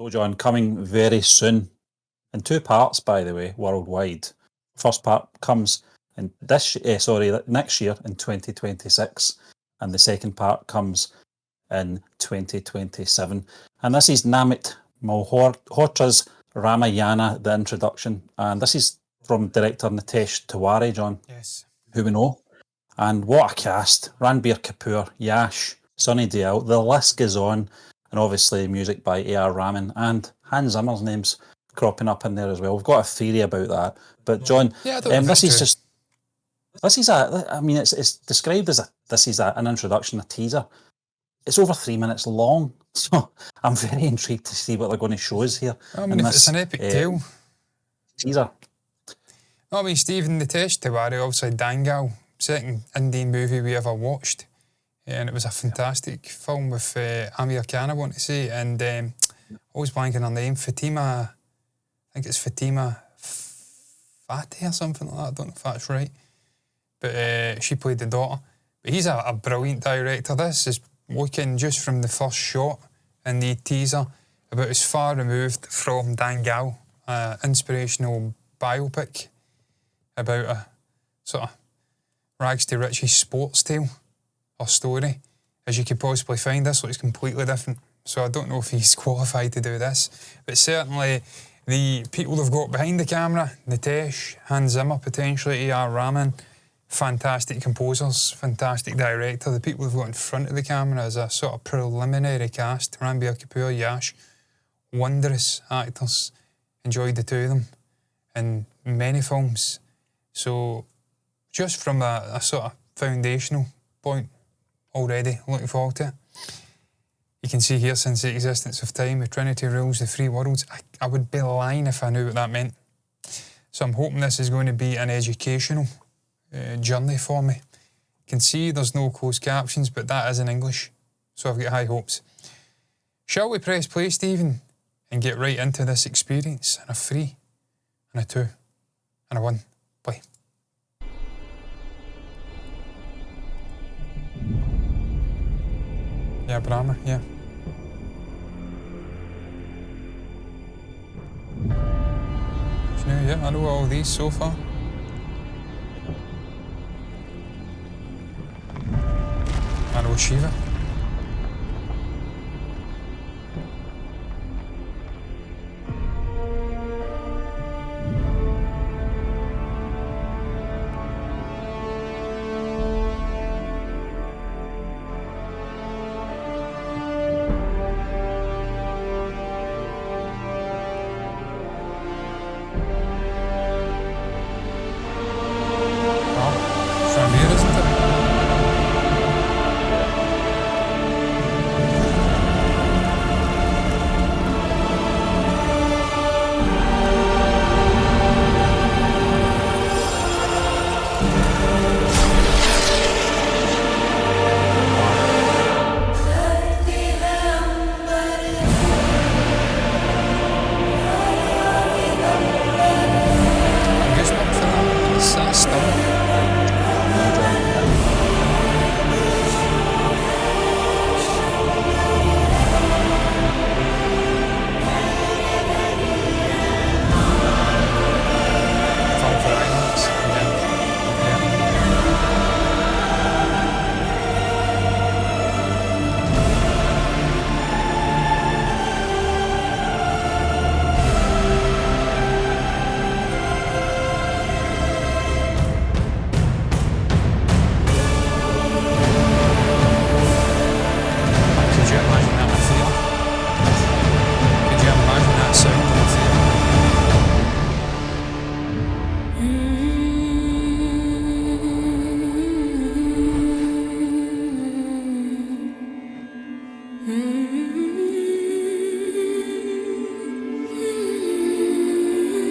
Oh, John, coming very soon in two parts, by the way, worldwide. First part comes in next year in 2026, and the second part comes in 2027. And this is Namit Malhotra's Ramayana, the introduction, and this is from director Nitesh Tiwari, John, Yes. who we know. And what a cast! Ranbir Kapoor, Yash, Sunny Deol, the list goes on, and obviously music by A.R. Rahman, and Hans Zimmer's name's cropping up in there as well. We've got a theory about that. But John, this is it's described as an introduction, a teaser. It's over 3 minutes long, so I'm very intrigued to see what they're going to show us here. I mean, it's an epic tale. Teaser. I mean, Stephen Nitesh Tiwari, obviously Dangal, second Indian movie we ever watched, and it was a fantastic film with Amir Khan, I want to say, and always blanking her name, Fatima, I think it's Fatima Fatih or something like that, I don't know if that's right, but she played the daughter. But he's a brilliant director. This is looking just from the first shot in the teaser about as far removed from Dangal, inspirational biopic about a sort of rags to riches sports tale or story as you could possibly find. This looks completely different, so I don't know if he's qualified to do this, but certainly the people they've got behind the camera, Nitesh, Hans Zimmer potentially, A.R. Rahman, fantastic composers, fantastic director. The people they've got in front of the camera is a sort of preliminary cast. Ranbir Kapoor, Yash, wondrous actors. Enjoyed the two of them in many films. So just from a sort of foundational point already, looking forward to it. You can see here, since the existence of time, the Trinity rules the three worlds. I would be lying if I knew what that meant. So I'm hoping this is going to be an educational journey for me. You can see there's no closed captions, but that is in English, so I've got high hopes. Shall we press play, Stephen, and get right into this experience? And a 3, and a 2, and a 1. Play. Yeah, Brahma, yeah. Yeah, I know all these so far. I know Shiva.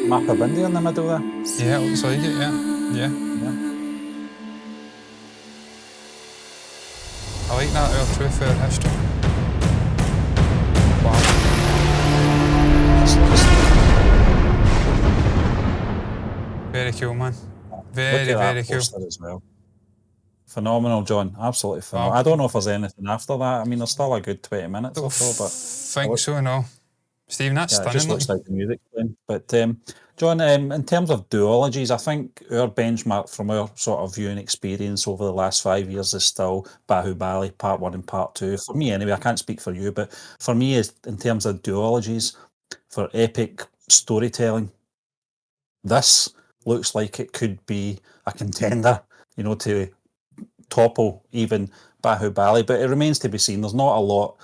Map of India in the middle there. Yeah, looks like it, yeah. I like that, our truth, our history. Wow. Very cool, man. Very cool. As well. Phenomenal, John. Absolutely phenomenal. Wow. I don't know if there's anything after that. I mean, there's still a good 20 minutes or so, but... think so, no. Stephen, that's Yeah, it stunning. just looks like the music playing. But John, in terms of duologies, I think our benchmark from our sort of viewing experience over the last 5 years is still Bahubali Part 1 and Part 2. For me, anyway, I can't speak for you, but for me, is in terms of duologies, for epic storytelling, this looks like it could be a contender, to topple even Bahubali. But it remains to be seen. There's not a lot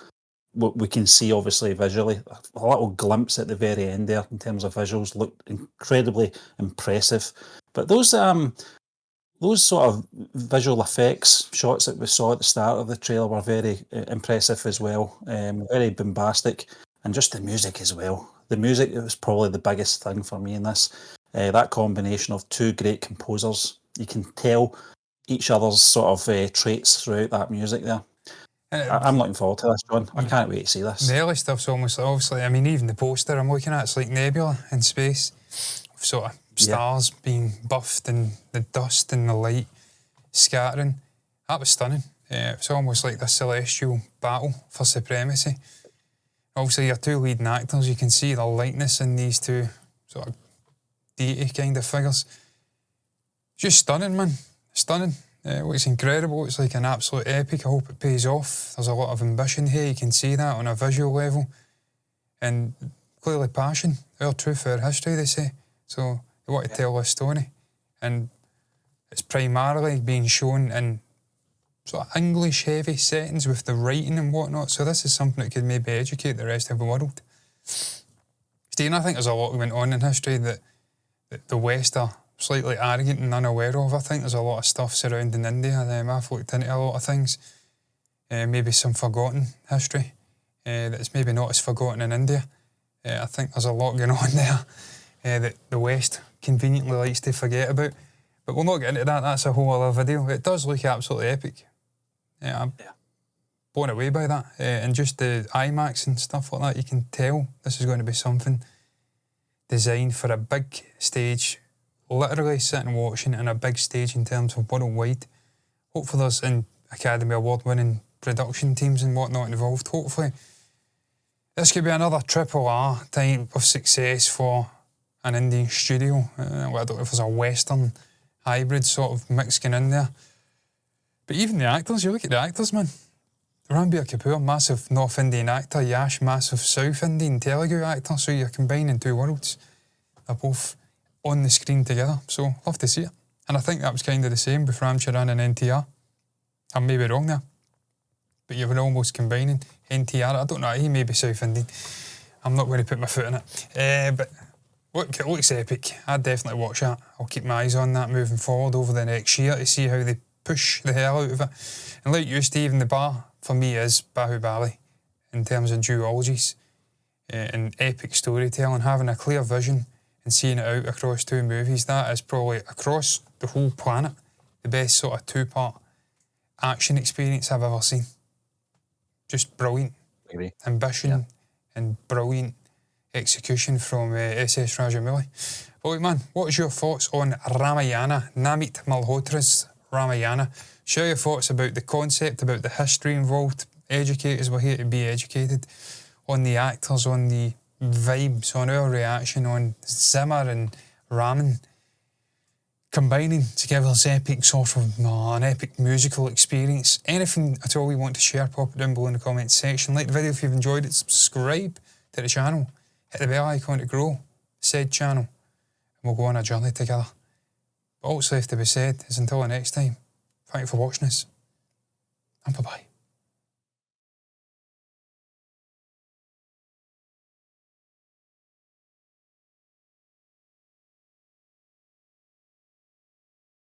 we can see, obviously, visually. A little glimpse at the very end there in terms of visuals looked incredibly impressive. But those sort of visual effects shots that we saw at the start of the trailer were very impressive as well, very bombastic, and just the music as well. The music was probably the biggest thing for me in this. That combination of two great composers, you can tell each other's sort of traits throughout that music there. I'm looking forward to this, John. I can't wait to see this. The early stuff's almost, obviously, I mean, even the poster I'm looking at, it's like nebula in space. Sort of stars being buffed and the dust and the light scattering. That was stunning. It's almost like the celestial battle for supremacy. Obviously, your two leading actors, you can see the likeness in these two sort of deity kind of figures. Just stunning, man. Stunning. It looks incredible. It's like an absolute epic. I hope it pays off. There's a lot of ambition here. You can see that on a visual level. And clearly passion. Our truth, our history, they say. So they want to tell this story. And it's primarily being shown in sort of English-heavy settings with the writing and whatnot. So this is something that could maybe educate the rest of the world. Stephen, I think there's a lot that went on in history that the West are slightly arrogant and unaware of. I think there's a lot of stuff surrounding India. I've looked into a lot of things. Maybe some forgotten history that's maybe not as forgotten in India. I think there's a lot going on there that the West conveniently likes to forget about. But we'll not get into that. That's a whole other video. It does look absolutely epic. I'm blown away by that. And just the IMAX and stuff like that, you can tell this is going to be something designed for a big stage, literally sitting watching in a big stage in terms of worldwide. Hopefully there's an Academy Award-winning production teams and whatnot involved. Hopefully this could be another R type of success for an Indian studio. I don't know if there's a Western hybrid sort of mix going in there. But even the actors, you look at the actors, man. Ranbir Kapoor, massive North Indian actor. Yash, massive South Indian Telugu actor. So you're combining two worlds. They're both on the screen together. So love to see it. And I think that was kind of the same with Ram Charan and NTR. I may be wrong there. But you were almost combining NTR. I don't know, he may be South Indian. I'm not going to put my foot in it. But look, it looks epic. I'd definitely watch that. I'll keep my eyes on that moving forward over the next year to see how they push the hell out of it. And like you, Stephen, the bar for me is Bahubali in terms of duologies and epic storytelling, having a clear vision and seeing it out across two movies. That is probably, across the whole planet, the best sort of two-part action experience I've ever seen. Just brilliant. Maybe. Ambition and brilliant execution from SS Rajamouli. But wait, man, what is your thoughts on Ramayana, Namit Malhotra's Ramayana? Share your thoughts about the concept, about the history involved. Educators, we're here to be educated. On the actors, on the vibes, on our reaction, on Zimmer and Raman combining together this epic sort of an epic musical experience. Anything at all you want to share, pop it down below in the comments section. Like the video if you've enjoyed it, subscribe to the channel, hit the bell icon to grow said channel, and we'll go on a journey together. But all that's left to be said is until the next time, thank you for watching us, and bye-bye.